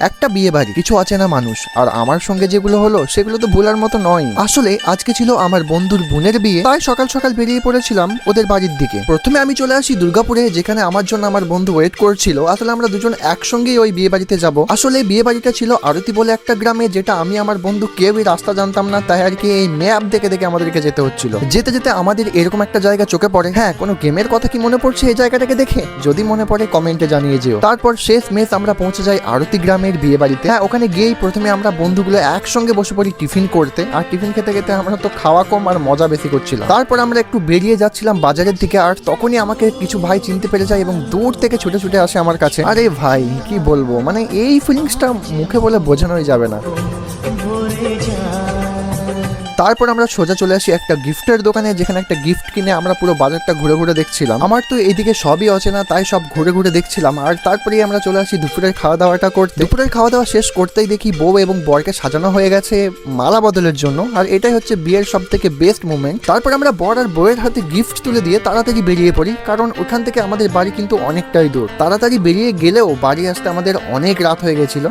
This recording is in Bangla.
একটা বিয়ে বাড়ি, কিছু অচেনা মানুষ, আর আমার সঙ্গে যেগুলো হলো সেগুলো তো ভোলার মতো নয়। আসলে আজকে ছিল আমার বন্ধুর বোনের বিয়ে, তাই সকাল সকাল বেরিয়ে পড়েছিলাম ওদের বাড়ির দিকে। প্রথমে আমি চলে আসি দুর্গাপুরে, যেখানে আমার জন্য আমার বন্ধু ওয়েট করছিল। আসলে আমরা দুজন একসঙ্গেই ওই বিয়ে বাড়িতে যাব। আসলে বিয়ে বাড়িটা ছিল আরতি বলে একটা গ্রামে, যেটা আমি আমার বন্ধু কেউই রাস্তা জানতাম না, তাই আর কি এই ম্যাপ দেখে দেখে আমাদেরকে যেতে হচ্ছিল। যেতে যেতে আমাদের এরকম একটা জায়গা চোখে পড়ে। হ্যাঁ, কোনো গেমের কথা কি মনে পড়ছে এই জায়গাটাকে দেখে? যদি মনে পড়ে কমেন্টে জানিয়ে যেও। তারপর শেষ মেশ আমরা পৌঁছে যাই আরতি গ্রামের বিয়ে বাড়িতে। হ্যাঁ, ওখানে গিয়েই প্রথমে আমরা বন্ধুগুলো একসঙ্গে বসে পড়ি টিফিন করতে। আর টিফিন খেতে খেতে আমরা তো খাওয়া কম আর মজা বেশি করছিলাম। তারপর আমরা একটু বেরিয়ে যাচ্ছিলাম বাজারের দিকে, আর তখনই আমাকে কিছু ভাই চিনতে পেরে যায় এবং দূর থেকে ছুটে ছুটে আসে আমার কাছে। আরে ভাই, কি বলবো, মানে এই ফিলিংসটা মুখে বলে বোঝানোই যাবে না। তারপর আমরা সোজা চলে আসি একটা গিফটের দোকানে, যেখানে একটা গিফট কিনে আমরা পুরো বাজারটা ঘুরে ঘুরে দেখছিলাম। আমার তো এইদিকে সবই অচেনা, তাই সব ঘুরে ঘুরে দেখছিলাম। আর তারপরেই আমরা চলে আসি দুপুরের খাওয়া দাওয়াটা করতে। দুপুরের খাওয়া দাওয়া শেষ করতেই দেখি বউ এবং বরকে সাজানো হয়ে গেছে মালা বদলের জন্য, আর এটাই হচ্ছে বিয়ের সব থেকে বেস্ট মোমেন্ট। তারপর আমরা বর আর বউয়ের হাতে গিফট তুলে দিয়ে তাড়াতাড়ি বেরিয়ে পড়ি, কারণ ওখান থেকে আমাদের বাড়ি কিন্তু অনেকটাই দূর। তাড়াতাড়ি বেরিয়ে গেলেও বাড়ি আসতে আমাদের অনেক রাত হয়ে গেছিল।